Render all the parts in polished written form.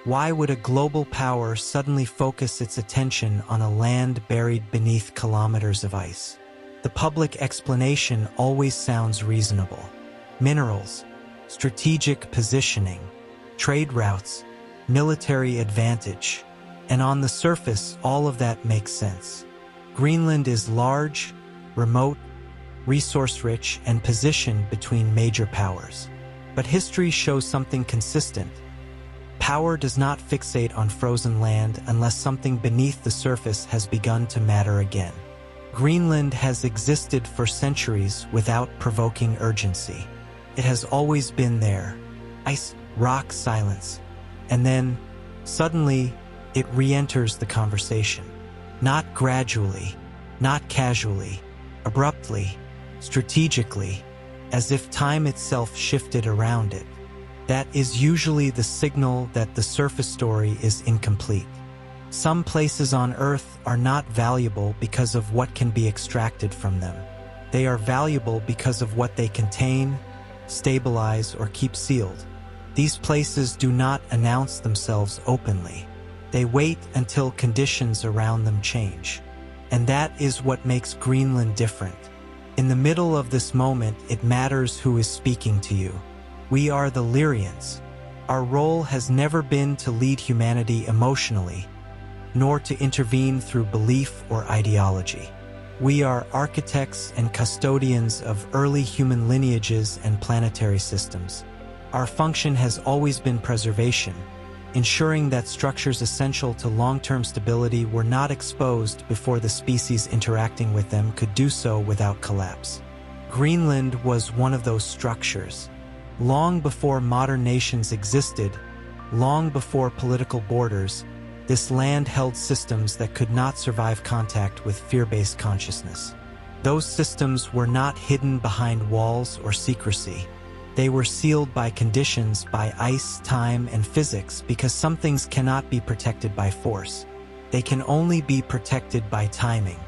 Why would a global power suddenly focus its attention on a land buried beneath kilometers of ice? The public explanation always sounds reasonable. Minerals, strategic positioning, trade routes, military advantage. And on the surface, all of that makes sense. Greenland is large, remote, resource-rich, and positioned between major powers. But history shows something consistent. Power does not fixate on frozen land unless something beneath the surface has begun to matter again. Greenland has existed for centuries without provoking urgency. It has always been there. Ice, rock, silence. And then, suddenly, it re-enters the conversation. Not gradually, not casually, abruptly, strategically, as if time itself shifted around it. That is usually the signal that the surface story is incomplete. Some places on Earth are not valuable because of what can be extracted from them. They are valuable because of what they contain, stabilize, or keep sealed. These places do not announce themselves openly. They wait until conditions around them change. And that is what makes Greenland different. In the middle of this moment, it matters who is speaking to you. We are the Lirians. Our role has never been to lead humanity emotionally, nor to intervene through belief or ideology. We are architects and custodians of early human lineages and planetary systems. Our function has always been preservation, ensuring that structures essential to long-term stability were not exposed before the species interacting with them could do so without collapse. Greenland was one of those structures. Long before modern nations existed, long before political borders, this land held systems that could not survive contact with fear-based consciousness. Those systems were not hidden behind walls or secrecy. They were sealed by conditions, by ice, time, and physics, because some things cannot be protected by force. They can only be protected by timing.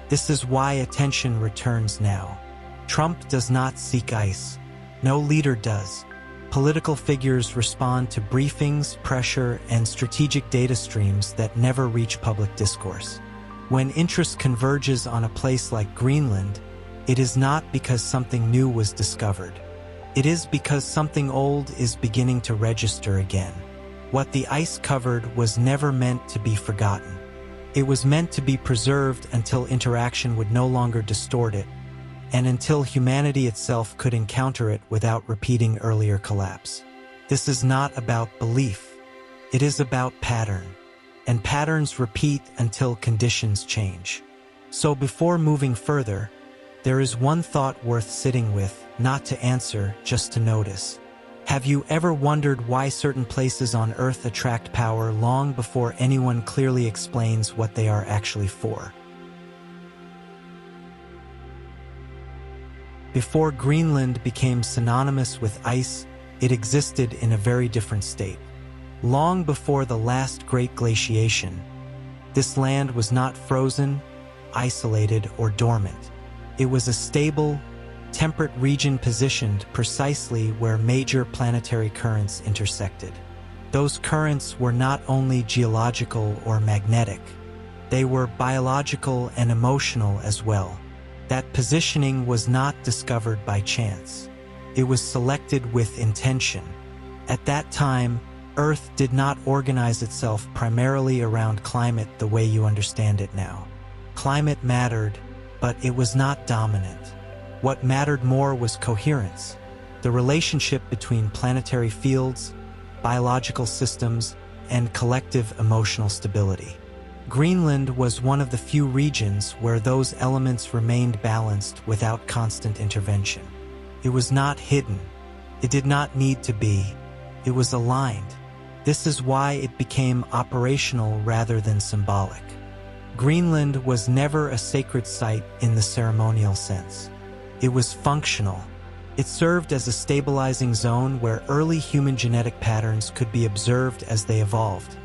This is why attention returns now. Trump does not seek ice. No leader does. Political figures respond to briefings, pressure, and strategic data streams that never reach public discourse. When interest converges on a place like Greenland, it is not because something new was discovered. It is because something old is beginning to register again. What the ice covered was never meant to be forgotten. It was meant to be preserved until interaction would no longer distort it, and until humanity itself could encounter it without repeating earlier collapse. This is not about belief. It is about pattern. And patterns repeat until conditions change. So before moving further, there is one thought worth sitting with, not to answer, just to notice. Have you ever wondered why certain places on Earth attract power long before anyone clearly explains what they are actually for? Before Greenland became synonymous with ice, it existed in a very different state. Long before the last great glaciation, this land was not frozen, isolated, or dormant. It was a stable, temperate region positioned precisely where major planetary currents intersected. Those currents were not only geological or magnetic, they were biological and emotional as well. That positioning was not discovered by chance. It was selected with intention. At that time, Earth did not organize itself primarily around climate the way you understand it now. Climate mattered, but it was not dominant. What mattered more was coherence, the relationship between planetary fields, biological systems, and collective emotional stability. Greenland was one of the few regions where those elements remained balanced without constant intervention. It was not hidden. It did not need to be. It was aligned. This is why it became operational rather than symbolic. Greenland was never a sacred site in the ceremonial sense. It was functional. It served as a stabilizing zone where early human genetic patterns could be observed as they evolved,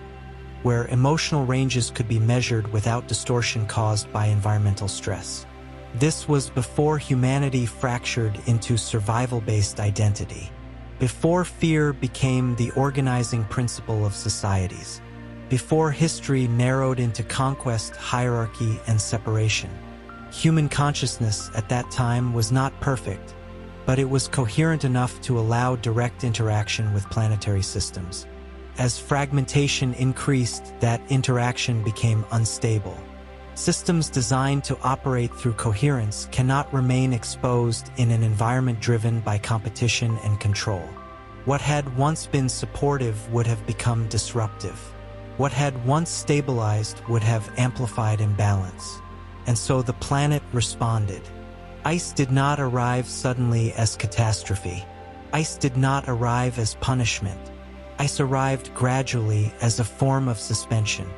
where emotional ranges could be measured without distortion caused by environmental stress. This was before humanity fractured into survival-based identity. before fear became the organizing principle of societies, before history narrowed into conquest, hierarchy, and separation. Human consciousness at that time was not perfect, but it was coherent enough to allow direct interaction with planetary systems. As fragmentation increased, that interaction became unstable. Systems designed to operate through coherence cannot remain exposed in an environment driven by competition and control. What had once been supportive would have become disruptive. What had once stabilized would have amplified imbalance. And so the planet responded. Ice did not arrive suddenly as catastrophe. Ice did not arrive as punishment. Ice arrived gradually as a form of suspension.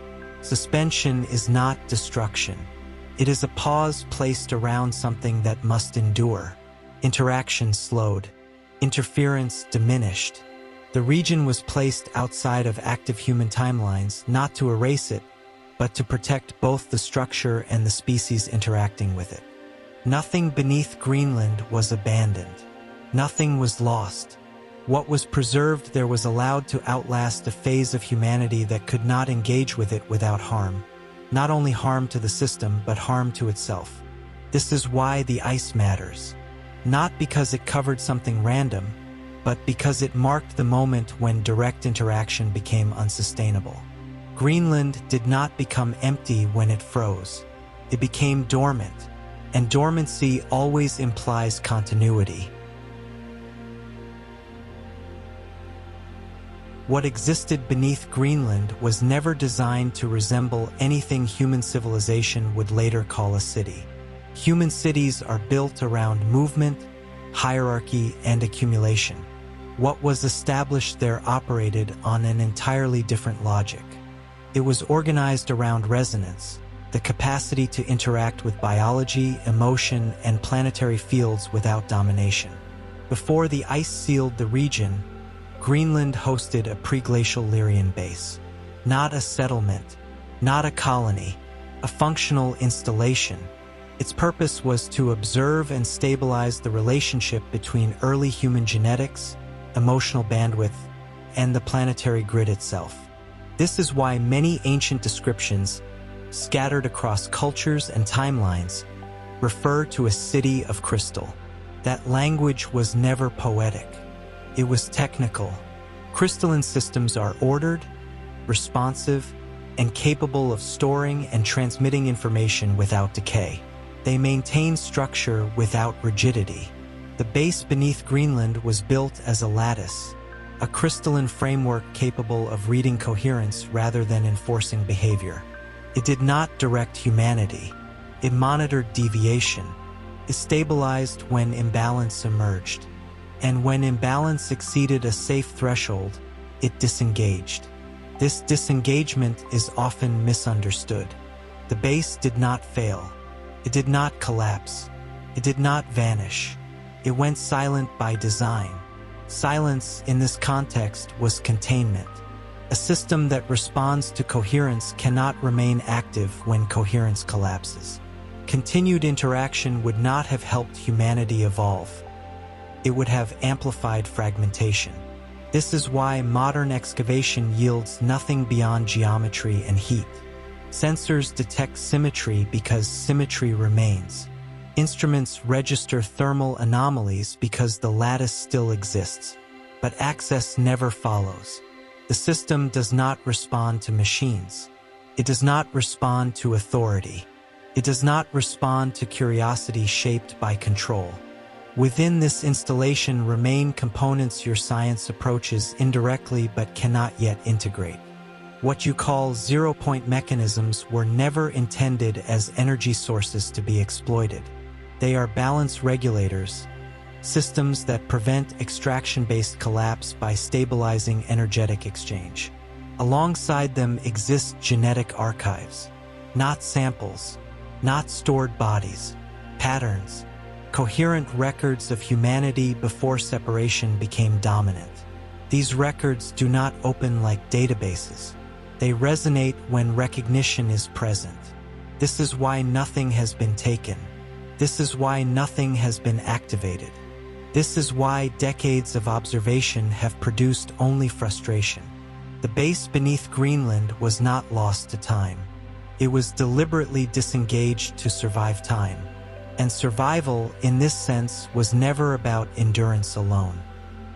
Suspension is not destruction. It is a pause placed around something that must endure. Interaction slowed. Interference diminished. The region was placed outside of active human timelines, not to erase it, but to protect both the structure and the species interacting with it. Nothing beneath Greenland was abandoned. Nothing was lost. What was preserved there was allowed to outlast a phase of humanity that could not engage with it without harm. Not only harm to the system, but harm to itself. This is why the ice matters. Not because it covered something random, but because it marked the moment when direct interaction became unsustainable. Greenland did not become empty when it froze. It became dormant, and dormancy always implies continuity. What existed beneath Greenland was never designed to resemble anything human civilization would later call a city. Human cities are built around movement, hierarchy, and accumulation. What was established there operated on an entirely different logic. It was organized around resonance, the capacity to interact with biology, emotion, and planetary fields without domination. Before the ice sealed the region, Greenland hosted a pre-glacial Lirian base. Not a settlement, not a colony, a functional installation. Its purpose was to observe and stabilize the relationship between early human genetics, emotional bandwidth, and the planetary grid itself. This is why many ancient descriptions, scattered across cultures and timelines, refer to a city of crystal. That language was never poetic. It was technical. Crystalline systems are ordered, responsive, and capable of storing and transmitting information without decay. They maintain structure without rigidity. The base beneath Greenland was built as a lattice, a crystalline framework capable of reading coherence rather than enforcing behavior. It did not direct humanity. It monitored deviation. It stabilized when imbalance emerged. And when imbalance exceeded a safe threshold, it disengaged. This disengagement is often misunderstood. The base did not fail. It did not collapse. It did not vanish. It went silent by design. Silence in this context was containment. A system that responds to coherence cannot remain active when coherence collapses. Continued interaction would not have helped humanity evolve. It would have amplified fragmentation. This is why modern excavation yields nothing beyond geometry and heat. Sensors detect symmetry because symmetry remains. Instruments register thermal anomalies because the lattice still exists. But access never follows. The system does not respond to machines. It does not respond to authority. It does not respond to curiosity shaped by control. Within this installation remain components your science approaches indirectly but cannot yet integrate. What you call zero-point mechanisms were never intended as energy sources to be exploited. They are balance regulators, systems that prevent extraction-based collapse by stabilizing energetic exchange. Alongside them exist genetic archives, not samples, not stored bodies, patterns, coherent records of humanity before separation became dominant. These records do not open like databases. They resonate when recognition is present. This is why nothing has been taken. This is why nothing has been activated. This is why decades of observation have produced only frustration. The base beneath Greenland was not lost to time. It was deliberately disengaged to survive time. And survival, in this sense, was never about endurance alone.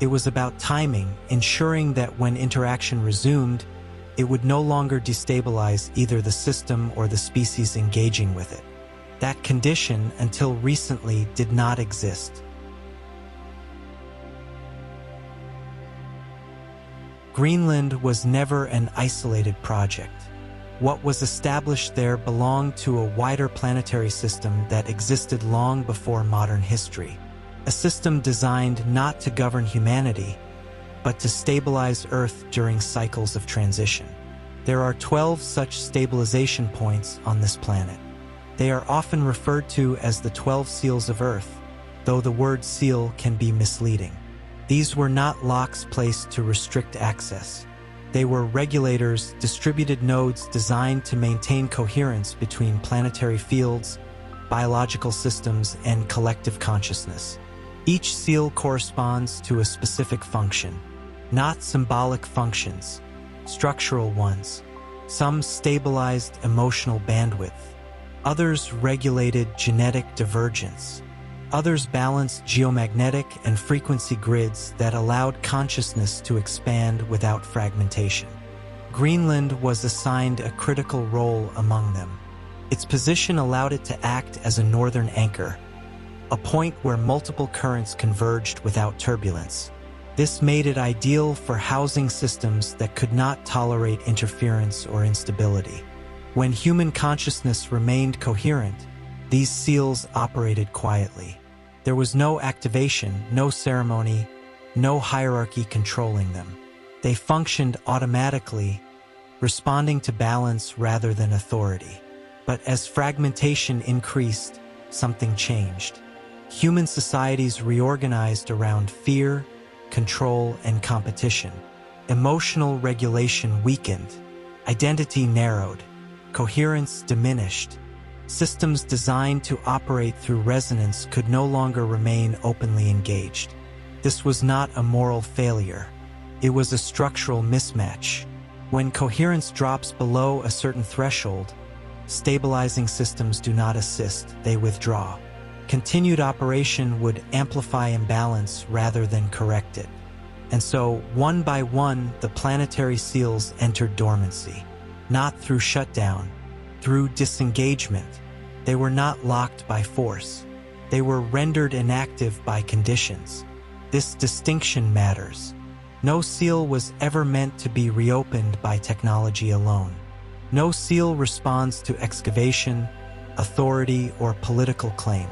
It was about timing, ensuring that when interaction resumed, it would no longer destabilize either the system or the species engaging with it. That condition, until recently, did not exist. Greenland was never an isolated project. What was established there belonged to a wider planetary system that existed long before modern history. A system designed not to govern humanity, but to stabilize Earth during cycles of transition. There are 12 such stabilization points on this planet. They are often referred to as the 12 Seals of Earth, though the word seal can be misleading. These were not locks placed to restrict access. They were regulators, distributed nodes designed to maintain coherence between planetary fields, biological systems, and collective consciousness. Each seal corresponds to a specific function, not symbolic functions, structural ones. Some stabilized emotional bandwidth. Others regulated genetic divergence. Others balanced geomagnetic and frequency grids that allowed consciousness to expand without fragmentation. Greenland was assigned a critical role among them. Its position allowed it to act as a northern anchor, a point where multiple currents converged without turbulence. This made it ideal for housing systems that could not tolerate interference or instability. When human consciousness remained coherent, these seals operated quietly. There was no activation, no ceremony, no hierarchy controlling them. They functioned automatically, responding to balance rather than authority. But as fragmentation increased, something changed. Human societies reorganized around fear, control, and competition. Emotional regulation weakened. Identity narrowed. Coherence diminished. Systems designed to operate through resonance could no longer remain openly engaged. This was not a moral failure. It was a structural mismatch. When coherence drops below a certain threshold, stabilizing systems do not assist, they withdraw. Continued operation would amplify imbalance rather than correct it. And so, one by one, the planetary seals entered dormancy. Not through shutdown, through disengagement. They were not locked by force. They were rendered inactive by conditions. This distinction matters. No seal was ever meant to be reopened by technology alone. No seal responds to excavation, authority, or political claim.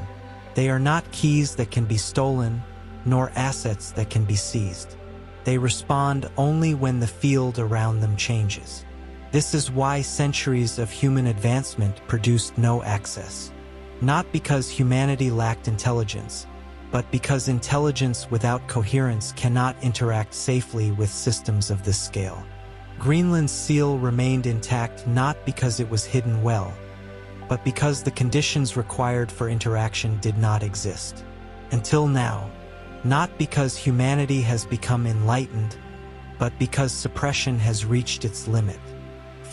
They are not keys that can be stolen, nor assets that can be seized. They respond only when the field around them changes. This is why centuries of human advancement produced no access. Not because humanity lacked intelligence, but because intelligence without coherence cannot interact safely with systems of this scale. Greenland's seal remained intact not because it was hidden well, but because the conditions required for interaction did not exist. Until now, not because humanity has become enlightened, but because suppression has reached its limit.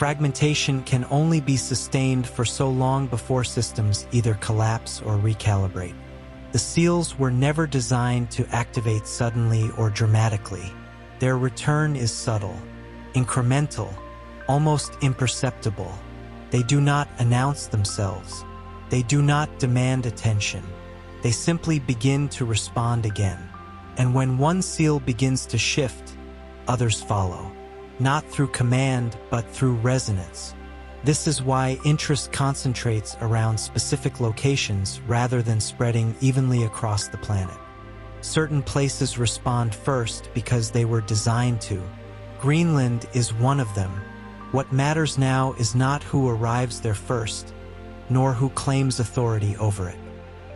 Fragmentation can only be sustained for so long before systems either collapse or recalibrate. The seals were never designed to activate suddenly or dramatically. Their return is subtle, incremental, almost imperceptible. They do not announce themselves. They do not demand attention. They simply begin to respond again. And when one seal begins to shift, others follow. Not through command, but through resonance. This is why interest concentrates around specific locations rather than spreading evenly across the planet. Certain places respond first because they were designed to. Greenland is one of them. What matters now is not who arrives there first, nor who claims authority over it.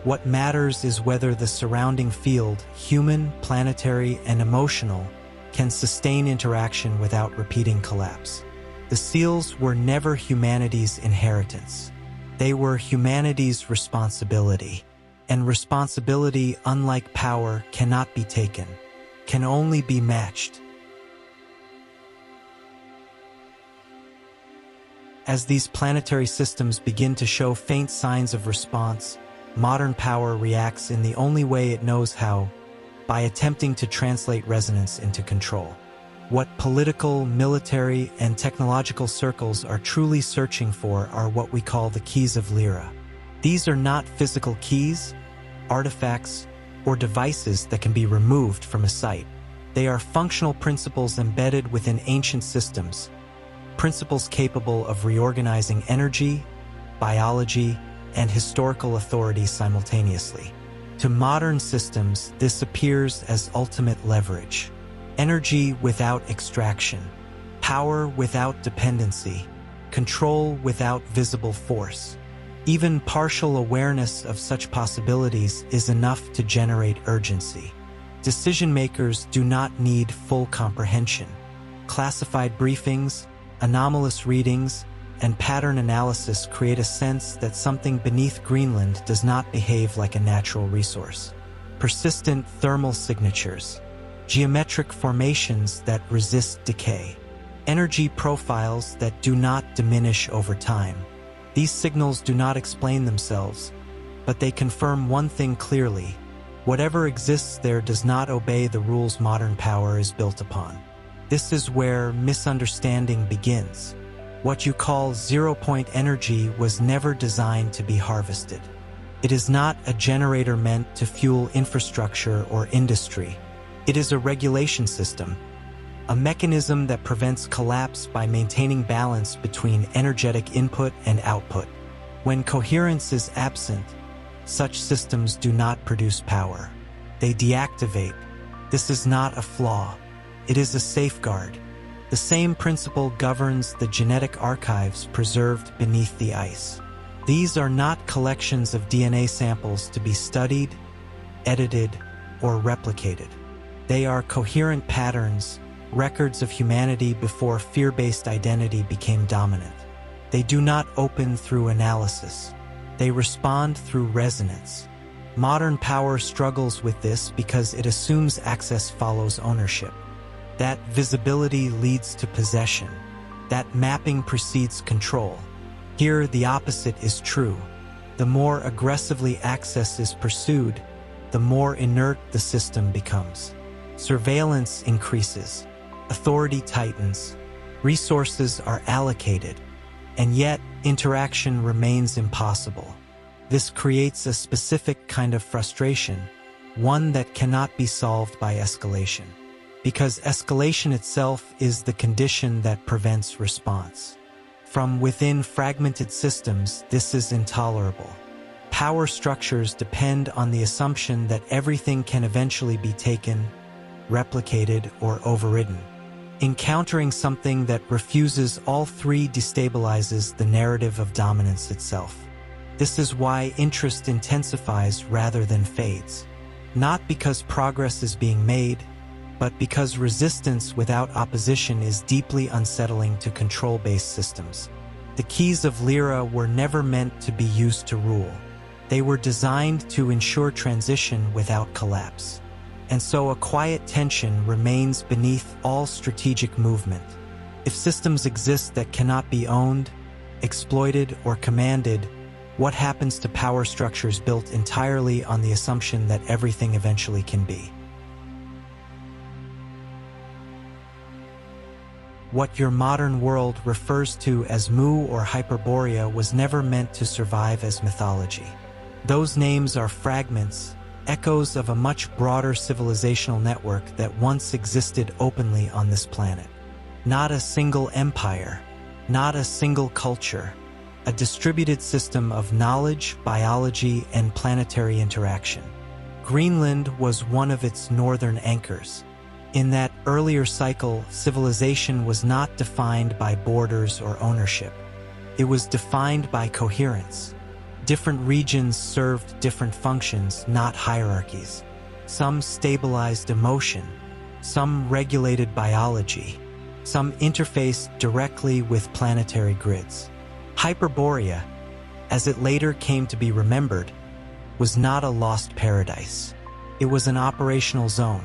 What matters is whether the surrounding field, human, planetary, and emotional, can sustain interaction without repeating collapse. The seals were never humanity's inheritance. They were humanity's responsibility. And responsibility, unlike power, cannot be taken, can only be matched. As these planetary systems begin to show faint signs of response, modern power reacts in the only way it knows how, by attempting to translate resonance into control. What political, military, and technological circles are truly searching for are what we call the Keys of Lira. These are not physical keys, artifacts, or devices that can be removed from a site. They are functional principles embedded within ancient systems, principles capable of reorganizing energy, biology, and historical authority simultaneously. To modern systems, this appears as ultimate leverage. Energy without extraction, power without dependency, control without visible force. Even partial awareness of such possibilities is enough to generate urgency. Decision-makers do not need full comprehension. Classified briefings, anomalous readings, and pattern analysis create a sense that something beneath Greenland does not behave like a natural resource. Persistent thermal signatures, geometric formations that resist decay, energy profiles that do not diminish over time. These signals do not explain themselves, but they confirm one thing clearly: whatever exists there does not obey the rules modern power is built upon. This is where misunderstanding begins. What you call zero-point energy was never designed to be harvested. It is not a generator meant to fuel infrastructure or industry. It is a regulation system, a mechanism that prevents collapse by maintaining balance between energetic input and output. When coherence is absent, such systems do not produce power. They deactivate. This is not a flaw. It is a safeguard. The same principle governs the genetic archives preserved beneath the ice. These are not collections of DNA samples to be studied, edited, or replicated. They are coherent patterns, records of humanity before fear-based identity became dominant. They do not open through analysis. They respond through resonance. Modern power struggles with this because it assumes access follows ownership. That visibility leads to possession. That mapping precedes control. Here, the opposite is true. The more aggressively access is pursued, the more inert the system becomes. Surveillance increases. Authority tightens. Resources are allocated. And yet, interaction remains impossible. This creates a specific kind of frustration, one that cannot be solved by escalation. Because escalation itself is the condition that prevents response. From within fragmented systems, this is intolerable. Power structures depend on the assumption that everything can eventually be taken, replicated, or overridden. Encountering something that refuses all three destabilizes the narrative of dominance itself. This is why interest intensifies rather than fades. Not because progress is being made, but because resistance without opposition is deeply unsettling to control-based systems. The Keys of Lira were never meant to be used to rule. They were designed to ensure transition without collapse. And so a quiet tension remains beneath all strategic movement. If systems exist that cannot be owned, exploited, or commanded, what happens to power structures built entirely on the assumption that everything eventually can be? What your modern world refers to as Mu or Hyperborea was never meant to survive as mythology. Those names are fragments, echoes of a much broader civilizational network that once existed openly on this planet. Not a single empire, not a single culture, a distributed system of knowledge, biology, and planetary interaction. Greenland was one of its northern anchors. In that earlier cycle, civilization was not defined by borders or ownership. It was defined by coherence. Different regions served different functions, not hierarchies. Some stabilized emotion, some regulated biology, some interfaced directly with planetary grids. Hyperborea, as it later came to be remembered, was not a lost paradise. It was an operational zone,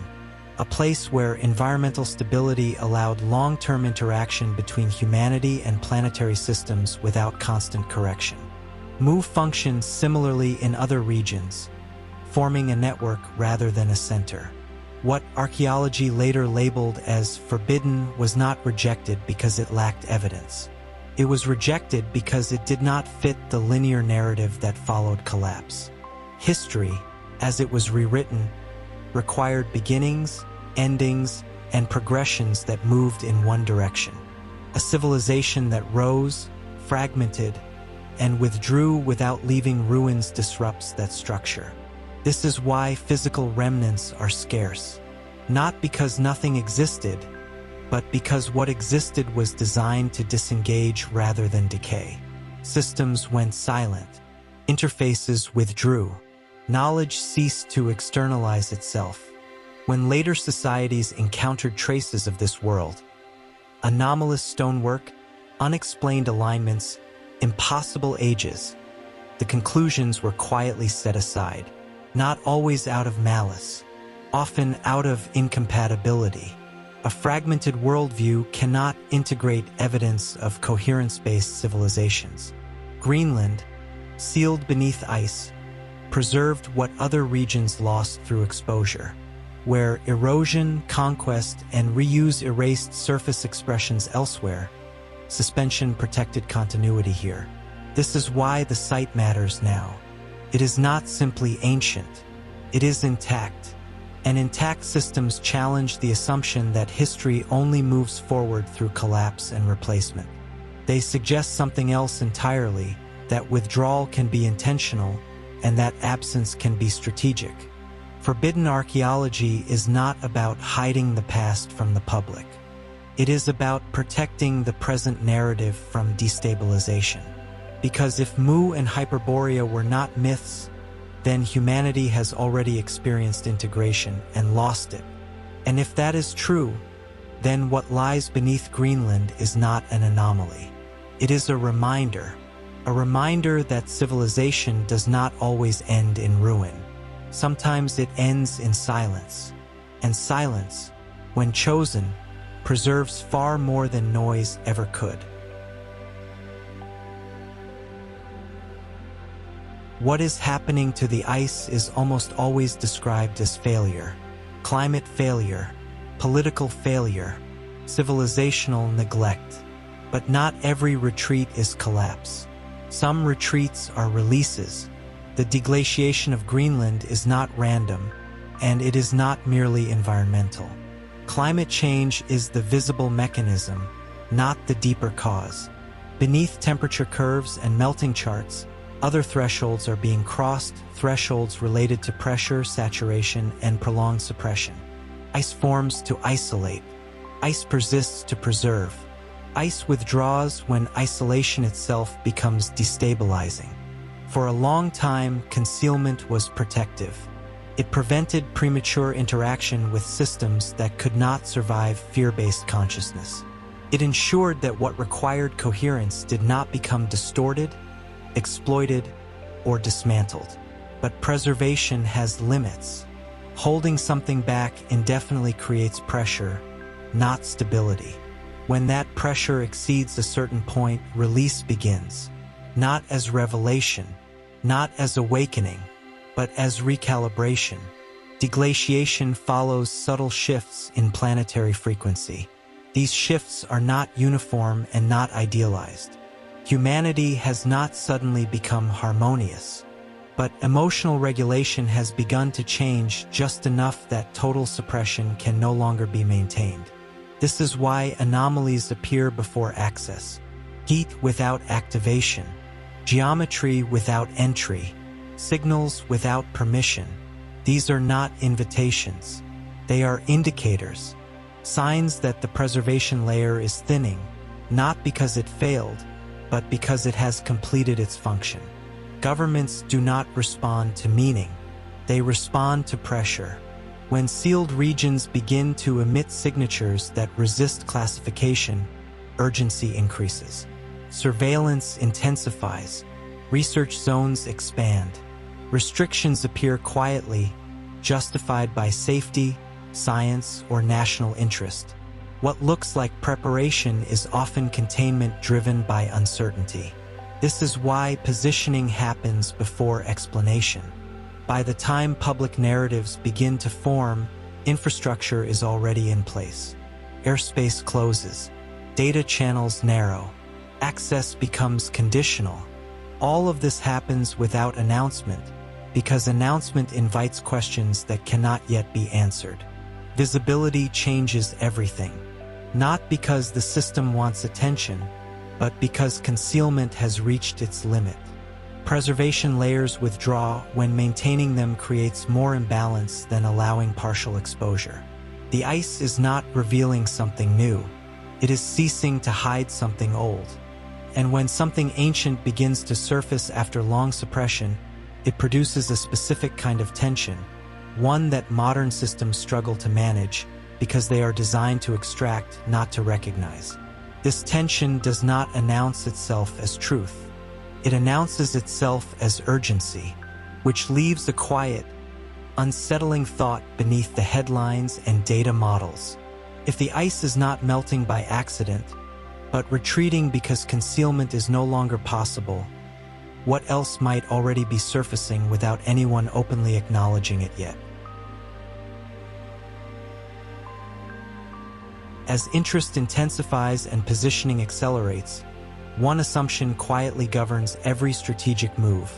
a place where environmental stability allowed long-term interaction between humanity and planetary systems without constant correction. Mu functions similarly in other regions, forming a network rather than a center. What archaeology later labeled as forbidden was not rejected because it lacked evidence. It was rejected because it did not fit the linear narrative that followed collapse. History, as it was rewritten, required beginnings, endings, and progressions that moved in one direction. A civilization that rose, fragmented, and withdrew without leaving ruins disrupts that structure. This is why physical remnants are scarce. Not because nothing existed, but because what existed was designed to disengage rather than decay. Systems went silent. Interfaces withdrew. Knowledge ceased to externalize itself. When later societies encountered traces of this world, anomalous stonework, unexplained alignments, impossible ages, the conclusions were quietly set aside. Not always out of malice, often out of incompatibility. A fragmented worldview cannot integrate evidence of coherence-based civilizations. Greenland, sealed beneath ice, preserved what other regions lost through exposure, where erosion, conquest, and reuse erased surface expressions elsewhere. Suspension protected continuity here. This is why the site matters now. It is not simply ancient, it is intact. And intact systems challenge the assumption that history only moves forward through collapse and replacement. They suggest something else entirely, that withdrawal can be intentional, and that absence can be strategic. Forbidden archaeology is not about hiding the past from the public. It is about protecting the present narrative from destabilization. Because if Mu and Hyperborea were not myths, then humanity has already experienced integration and lost it. And if that is true, then what lies beneath Greenland is not an anomaly. It is a reminder that civilization does not always end in ruin. Sometimes it ends in silence. And silence, when chosen, preserves far more than noise ever could. What is happening to the ice is almost always described as failure. Climate failure, political failure, civilizational neglect. But not every retreat is collapse. Some retreats are releases. The deglaciation of Greenland is not random, and it is not merely environmental. Climate change is the visible mechanism, not the deeper cause. Beneath temperature curves and melting charts, other thresholds are being crossed, thresholds related to pressure, saturation, and prolonged suppression. Ice forms to isolate. Ice persists to preserve. Ice withdraws when isolation itself becomes destabilizing. For a long time, concealment was protective. It prevented premature interaction with systems that could not survive fear-based consciousness. It ensured that what required coherence did not become distorted, exploited, or dismantled. But preservation has limits. Holding something back indefinitely creates pressure, not stability. When that pressure exceeds a certain point, release begins, not as revelation, not as awakening, but as recalibration. Deglaciation follows subtle shifts in planetary frequency. These shifts are not uniform and not idealized. Humanity has not suddenly become harmonious, but emotional regulation has begun to change just enough that total suppression can no longer be maintained. This is why anomalies appear before access, heat without activation, geometry without entry, signals without permission. These are not invitations. They are indicators, signs that the preservation layer is thinning, not because it failed, but because it has completed its function. Governments do not respond to meaning. They respond to pressure. When sealed regions begin to emit signatures that resist classification, urgency increases. Surveillance intensifies. Research zones expand. Restrictions appear quietly, justified by safety, science, or national interest. What looks like preparation is often containment driven by uncertainty. This is why positioning happens before explanation. By the time public narratives begin to form, infrastructure is already in place. Airspace closes. Data channels narrow. Access becomes conditional. All of this happens without announcement, because announcement invites questions that cannot yet be answered. Visibility changes everything. Not because the system wants attention, but because concealment has reached its limit. Preservation layers withdraw when maintaining them creates more imbalance than allowing partial exposure. The ice is not revealing something new. It is ceasing to hide something old. And when something ancient begins to surface after long suppression, it produces a specific kind of tension, one that modern systems struggle to manage because they are designed to extract, not to recognize. This tension does not announce itself as truth. It announces itself as urgency, which leaves a quiet, unsettling thought beneath the headlines and data models. If the ice is not melting by accident, but retreating because concealment is no longer possible, what else might already be surfacing without anyone openly acknowledging it yet? As interest intensifies and positioning accelerates, one assumption quietly governs every strategic move: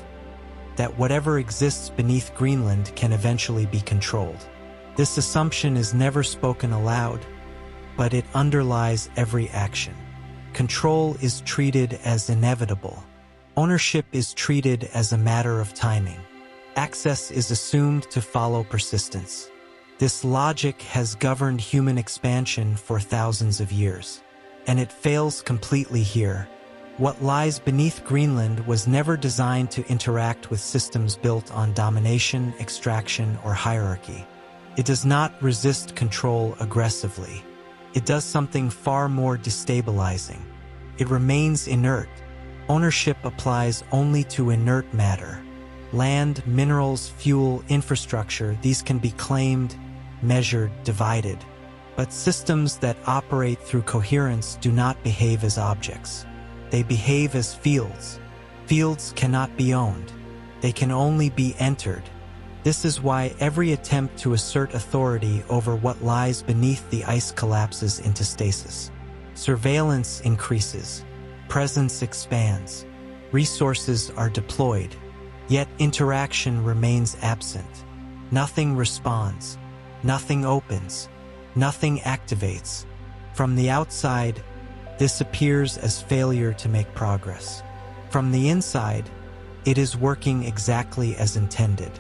that whatever exists beneath Greenland can eventually be controlled. This assumption is never spoken aloud, but it underlies every action. Control is treated as inevitable. Ownership is treated as a matter of timing. Access is assumed to follow persistence. This logic has governed human expansion for thousands of years, and it fails completely here. What lies beneath Greenland was never designed to interact with systems built on domination, extraction, or hierarchy. It does not resist control aggressively. It does something far more destabilizing. It remains inert. Ownership applies only to inert matter. Land, minerals, fuel, infrastructure, these can be claimed, measured, divided. But systems that operate through coherence do not behave as objects. They behave as fields. Fields cannot be owned. They can only be entered. This is why every attempt to assert authority over what lies beneath the ice collapses into stasis. Surveillance increases. Presence expands. Resources are deployed. Yet interaction remains absent. Nothing responds. Nothing opens. Nothing activates. From the outside, this appears as failure to make progress. From the inside, it is working exactly as intended.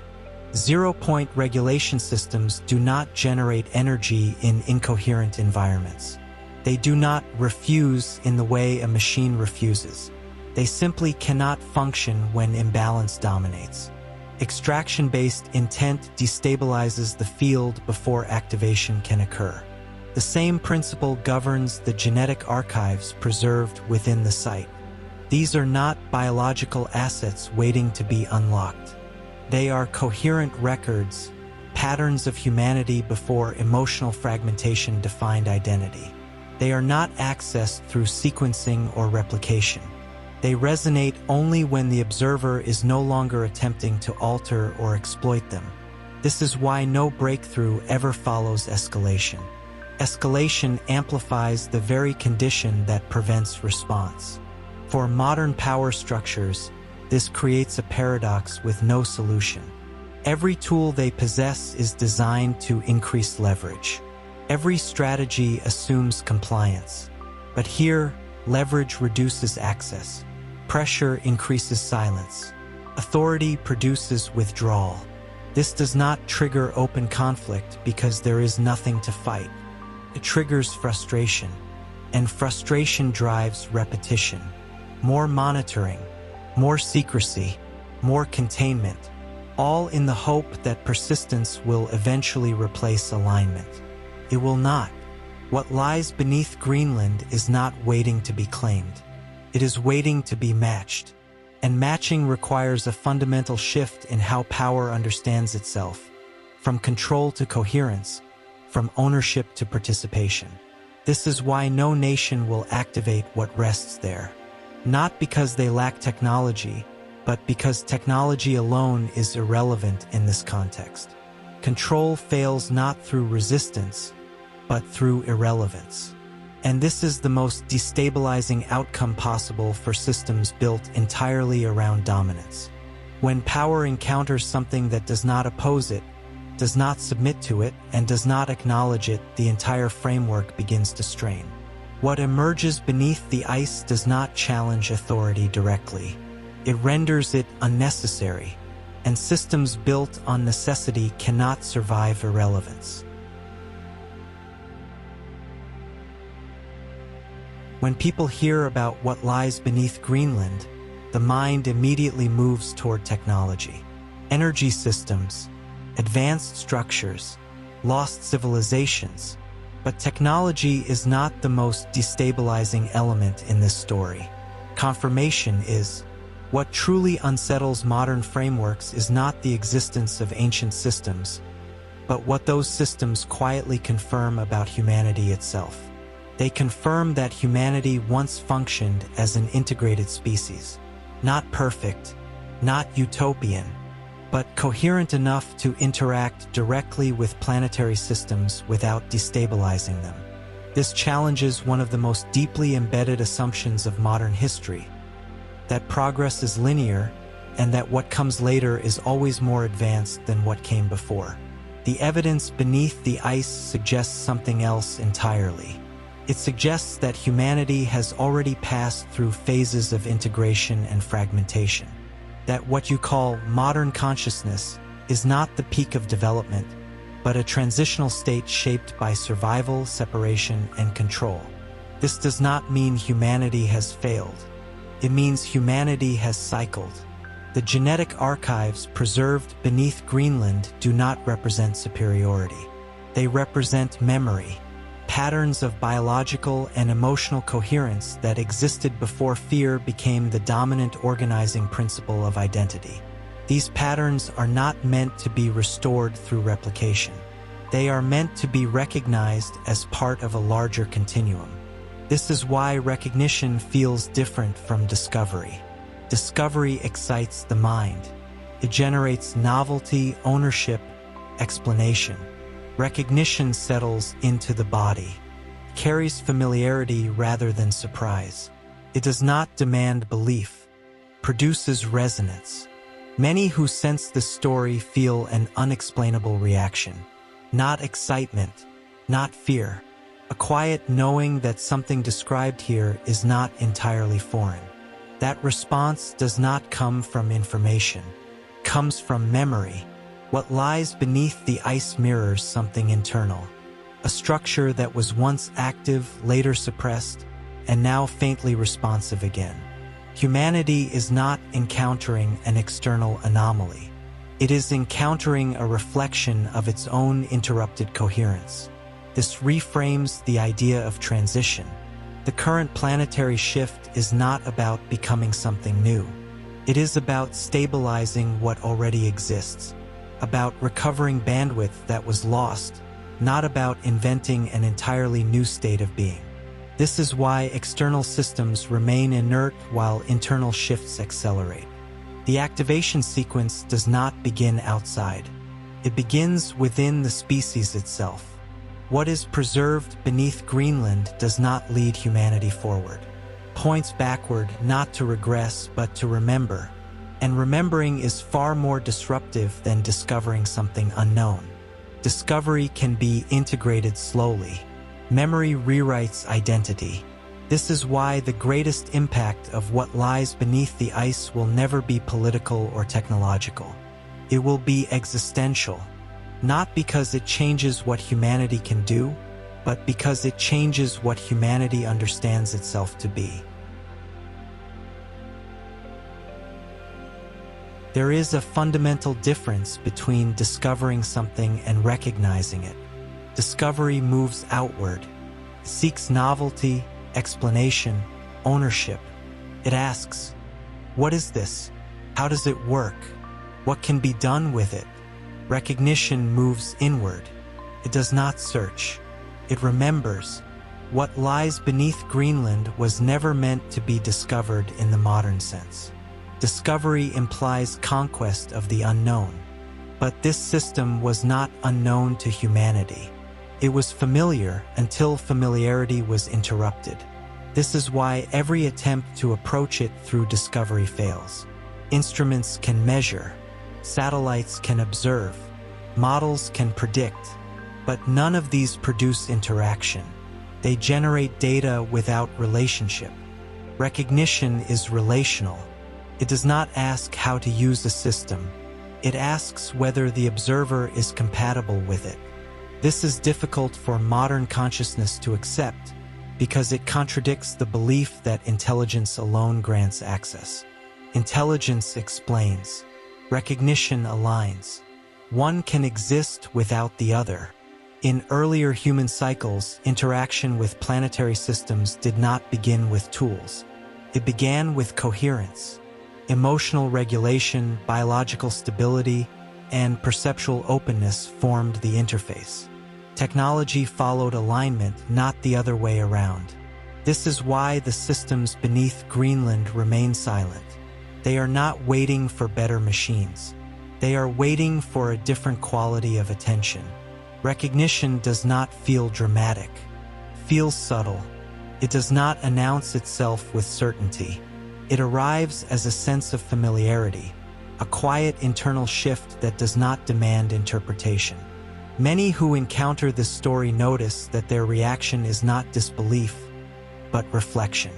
Zero-point regulation systems do not generate energy in incoherent environments. They do not refuse in the way a machine refuses. They simply cannot function when imbalance dominates. Extraction-based intent destabilizes the field before activation can occur. The same principle governs the genetic archives preserved within the site. These are not biological assets waiting to be unlocked. They are coherent records, patterns of humanity before emotional fragmentation defined identity. They are not accessed through sequencing or replication. They resonate only when the observer is no longer attempting to alter or exploit them. This is why no breakthrough ever follows escalation. Escalation amplifies the very condition that prevents response. For modern power structures, this creates a paradox with no solution. Every tool they possess is designed to increase leverage. Every strategy assumes compliance. But here, leverage reduces access. Pressure increases silence. Authority produces withdrawal. This does not trigger open conflict because there is nothing to fight. It triggers frustration, and frustration drives repetition. More monitoring, more secrecy, more containment, all in the hope that persistence will eventually replace alignment. It will not. What lies beneath Greenland is not waiting to be claimed. It is waiting to be matched. And matching requires a fundamental shift in how power understands itself, from control to coherence, from ownership to participation. This is why no nation will activate what rests there. Not because they lack technology, but because technology alone is irrelevant in this context. Control fails not through resistance, but through irrelevance. And this is the most destabilizing outcome possible for systems built entirely around dominance. When power encounters something that does not oppose it, does not submit to it, and does not acknowledge it, the entire framework begins to strain. What emerges beneath the ice does not challenge authority directly. It renders it unnecessary, and systems built on necessity cannot survive irrelevance. When people hear about what lies beneath Greenland, the mind immediately moves toward technology. Energy systems, advanced structures, lost civilizations. But technology is not the most destabilizing element in this story. Confirmation is. What truly unsettles modern frameworks is not the existence of ancient systems, but what those systems quietly confirm about humanity itself. They confirm that humanity once functioned as an integrated species. Not perfect, not utopian, but coherent enough to interact directly with planetary systems without destabilizing them. This challenges one of the most deeply embedded assumptions of modern history, that progress is linear and that what comes later is always more advanced than what came before. The evidence beneath the ice suggests something else entirely. It suggests that humanity has already passed through phases of integration and fragmentation. That what you call modern consciousness is not the peak of development, but a transitional state shaped by survival, separation, and control. This does not mean humanity has failed. It means humanity has cycled. The genetic archives preserved beneath Greenland do not represent superiority. They represent memory, patterns of biological and emotional coherence that existed before fear became the dominant organizing principle of identity. These patterns are not meant to be restored through replication. They are meant to be recognized as part of a larger continuum. This is why recognition feels different from discovery. Discovery excites the mind. It generates novelty, ownership, explanation. Recognition settles into the body, carries familiarity rather than surprise. It does not demand belief, produces resonance. Many who sense this story feel an unexplainable reaction. Not excitement, not fear. A quiet knowing that something described here is not entirely foreign. That response does not come from information, it comes from memory. What lies beneath the ice mirrors something internal, a structure that was once active, later suppressed, and now faintly responsive again. Humanity is not encountering an external anomaly. It is encountering a reflection of its own interrupted coherence. This reframes the idea of transition. The current planetary shift is not about becoming something new. It is about stabilizing what already exists, about recovering bandwidth that was lost, not about inventing an entirely new state of being. This is why external systems remain inert while internal shifts accelerate. The activation sequence does not begin outside. It begins within the species itself. What is preserved beneath Greenland does not lead humanity forward. Points backward, not to regress, but to remember. And remembering is far more disruptive than discovering something unknown. Discovery can be integrated slowly. Memory rewrites identity. This is why the greatest impact of what lies beneath the ice will never be political or technological. It will be existential. Not because it changes what humanity can do, but because it changes what humanity understands itself to be. There is a fundamental difference between discovering something and recognizing it. Discovery moves outward, seeks novelty, explanation, ownership. It asks, What is this? How does it work? What can be done with it? Recognition moves inward. It does not search. It remembers. What lies beneath Greenland was never meant to be discovered in the modern sense. Discovery implies conquest of the unknown. But this system was not unknown to humanity. It was familiar until familiarity was interrupted. This is why every attempt to approach it through discovery fails. Instruments can measure. Satellites can observe. Models can predict. But none of these produce interaction. They generate data without relationship. Recognition is relational. It does not ask how to use a system. It asks whether the observer is compatible with it. This is difficult for modern consciousness to accept because it contradicts the belief that intelligence alone grants access. Intelligence explains. Recognition aligns. One can exist without the other. In earlier human cycles, interaction with planetary systems did not begin with tools. It began with coherence. Emotional regulation, biological stability, and perceptual openness formed the interface. Technology followed alignment, not the other way around. This is why the systems beneath Greenland remain silent. They are not waiting for better machines. They are waiting for a different quality of attention. Recognition does not feel dramatic. It feels subtle. It does not announce itself with certainty. It arrives as a sense of familiarity, a quiet internal shift that does not demand interpretation. Many who encounter this story notice that their reaction is not disbelief, but reflection.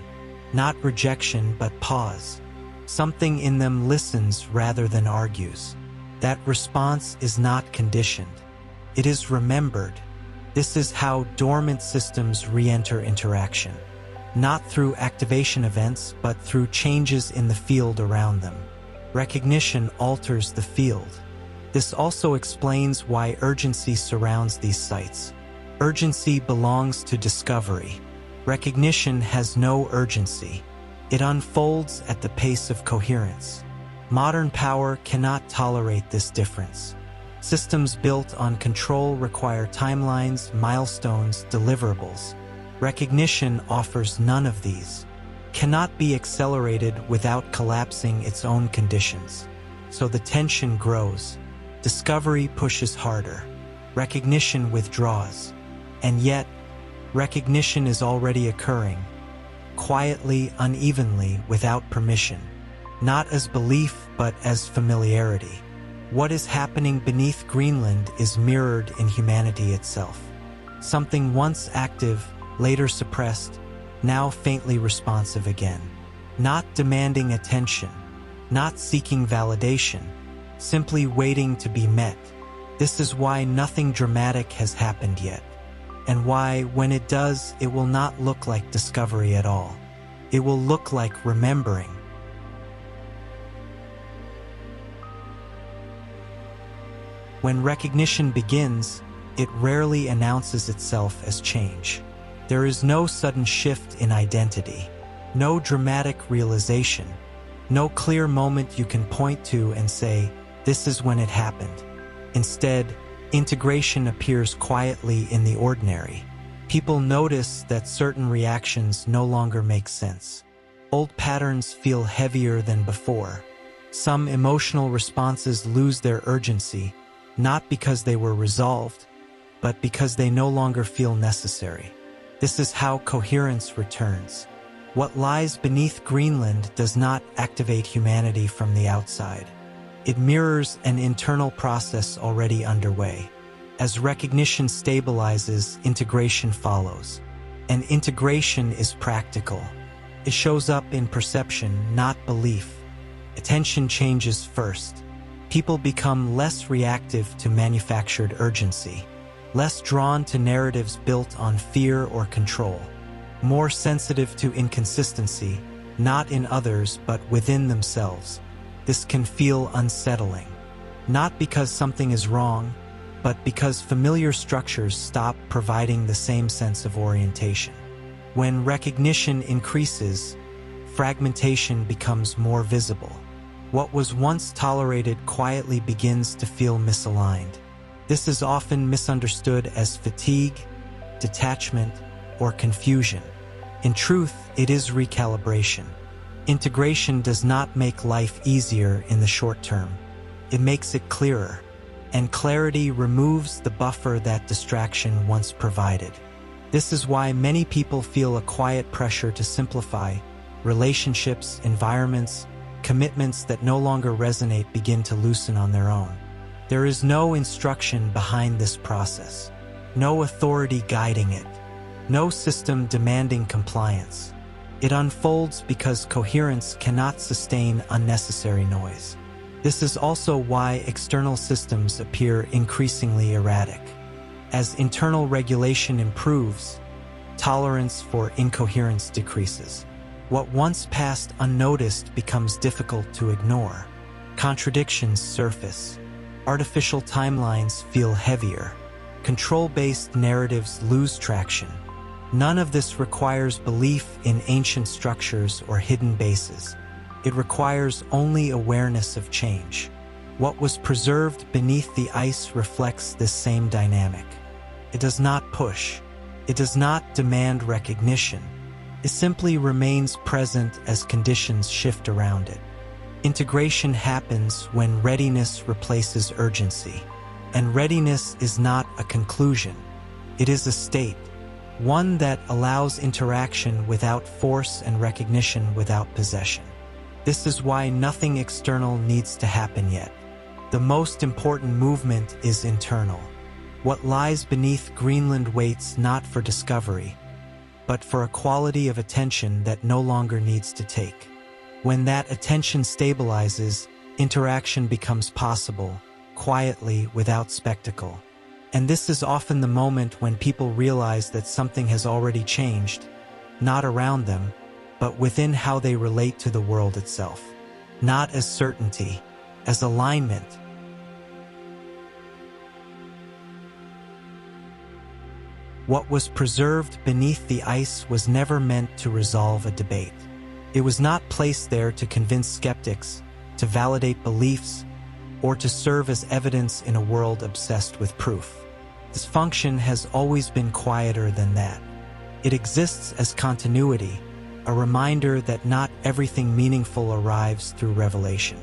Not rejection, but pause. Something in them listens rather than argues. That response is not conditioned. It is remembered. This is how dormant systems re-enter interaction. Not through activation events, but through changes in the field around them. Recognition alters the field. This also explains why urgency surrounds these sites. Urgency belongs to discovery. Recognition has no urgency. It unfolds at the pace of coherence. Modern power cannot tolerate this difference. Systems built on control require timelines, milestones, deliverables. Recognition offers none of these. Cannot be accelerated without collapsing its own conditions. So the tension grows. Discovery pushes harder. Recognition withdraws. And yet, recognition is already occurring. Quietly, unevenly, without permission. Not as belief, but as familiarity. What is happening beneath Greenland is mirrored in humanity itself. Something once active, later suppressed, now faintly responsive again. Not demanding attention, not seeking validation, simply waiting to be met. This is why nothing dramatic has happened yet, and why, when it does, it will not look like discovery at all. It will look like remembering. When recognition begins, it rarely announces itself as change. There is no sudden shift in identity, no dramatic realization, no clear moment you can point to and say, this is when it happened. Instead, integration appears quietly in the ordinary. People notice that certain reactions no longer make sense. Old patterns feel heavier than before. Some emotional responses lose their urgency, not because they were resolved, but because they no longer feel necessary. This is how coherence returns. What lies beneath Greenland does not activate humanity from the outside. It mirrors an internal process already underway. As recognition stabilizes, integration follows. And integration is practical. It shows up in perception, not belief. Attention changes first. People become less reactive to manufactured urgency, less drawn to narratives built on fear or control, more sensitive to inconsistency, not in others but within themselves. This can feel unsettling, not because something is wrong, but because familiar structures stop providing the same sense of orientation. When recognition increases, fragmentation becomes more visible. What was once tolerated quietly begins to feel misaligned. This is often misunderstood as fatigue, detachment, or confusion. In truth, it is recalibration. Integration does not make life easier in the short term. It makes it clearer, and clarity removes the buffer that distraction once provided. This is why many people feel a quiet pressure to simplify. Relationships, environments, commitments that no longer resonate begin to loosen on their own. There is no instruction behind this process, no authority guiding it, no system demanding compliance. It unfolds because coherence cannot sustain unnecessary noise. This is also why external systems appear increasingly erratic. As internal regulation improves, tolerance for incoherence decreases. What once passed unnoticed becomes difficult to ignore. Contradictions surface. Artificial timelines feel heavier. Control-based narratives lose traction. None of this requires belief in ancient structures or hidden bases. It requires only awareness of change. What was preserved beneath the ice reflects this same dynamic. It does not push. It does not demand recognition. It simply remains present as conditions shift around it. Integration happens when readiness replaces urgency. And readiness is not a conclusion. It is a state, one that allows interaction without force and recognition without possession. This is why nothing external needs to happen yet. The most important movement is internal. What lies beneath Greenland waits not for discovery, but for a quality of attention that no longer needs to take. When that attention stabilizes, interaction becomes possible, quietly, without spectacle. And this is often the moment when people realize that something has already changed, not around them, but within how they relate to the world itself. Not as certainty, as alignment. What was preserved beneath the ice was never meant to resolve a debate. It was not placed there to convince skeptics, to validate beliefs, or to serve as evidence in a world obsessed with proof. This function has always been quieter than that. It exists as continuity, a reminder that not everything meaningful arrives through revelation.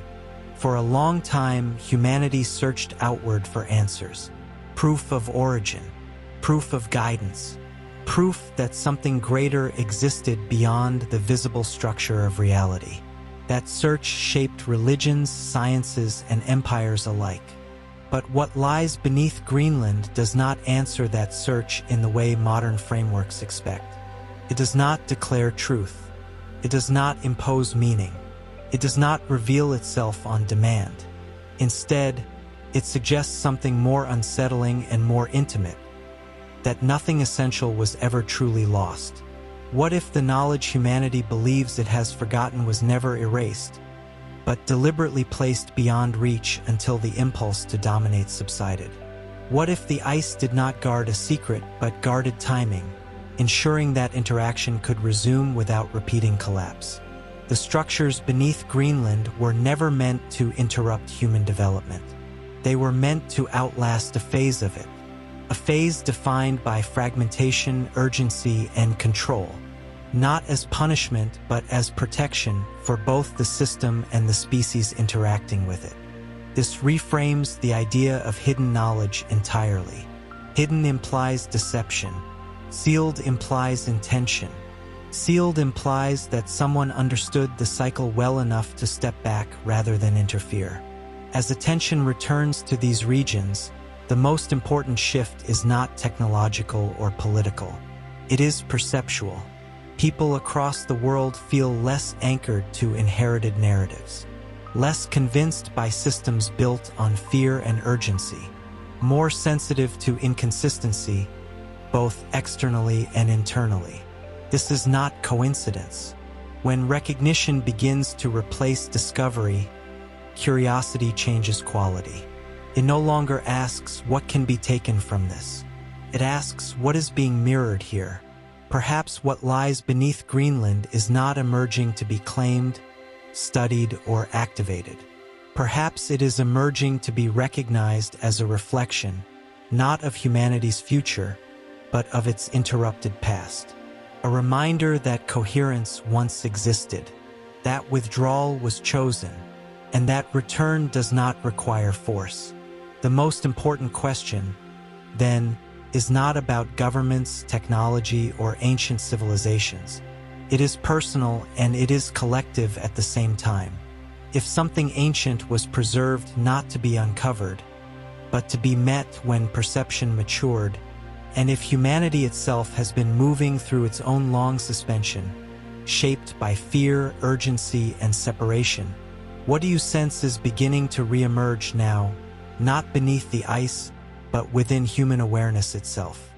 For a long time, humanity searched outward for answers, proof of origin, proof of guidance, proof that something greater existed beyond the visible structure of reality. That search shaped religions, sciences, and empires alike. But what lies beneath Greenland does not answer that search in the way modern frameworks expect. It does not declare truth. It does not impose meaning. It does not reveal itself on demand. Instead, it suggests something more unsettling and more intimate, that nothing essential was ever truly lost. What if the knowledge humanity believes it has forgotten was never erased, but deliberately placed beyond reach until the impulse to dominate subsided? What if the ice did not guard a secret but guarded timing, ensuring that interaction could resume without repeating collapse? The structures beneath Greenland were never meant to interrupt human development. They were meant to outlast a phase of it. A phase defined by fragmentation, urgency, and control, not as punishment but as protection for both the system and the species interacting with it. This reframes the idea of hidden knowledge entirely. Hidden implies deception. Sealed implies intention. Sealed implies that someone understood the cycle well enough to step back rather than interfere. As attention returns to these regions, the most important shift is not technological or political. It is perceptual. People across the world feel less anchored to inherited narratives, less convinced by systems built on fear and urgency, more sensitive to inconsistency, both externally and internally. This is not coincidence. When recognition begins to replace discovery, curiosity changes quality. It no longer asks what can be taken from this. It asks what is being mirrored here. Perhaps what lies beneath Greenland is not emerging to be claimed, studied, or activated. Perhaps it is emerging to be recognized as a reflection, not of humanity's future, but of its interrupted past. A reminder that coherence once existed, that withdrawal was chosen, and that return does not require force. The most important question, then, is not about governments, technology, or ancient civilizations. It is personal and it is collective at the same time. If something ancient was preserved not to be uncovered, but to be met when perception matured, and if humanity itself has been moving through its own long suspension, shaped by fear, urgency, and separation, what do you sense is beginning to re-emerge now, not beneath the ice, but within human awareness itself?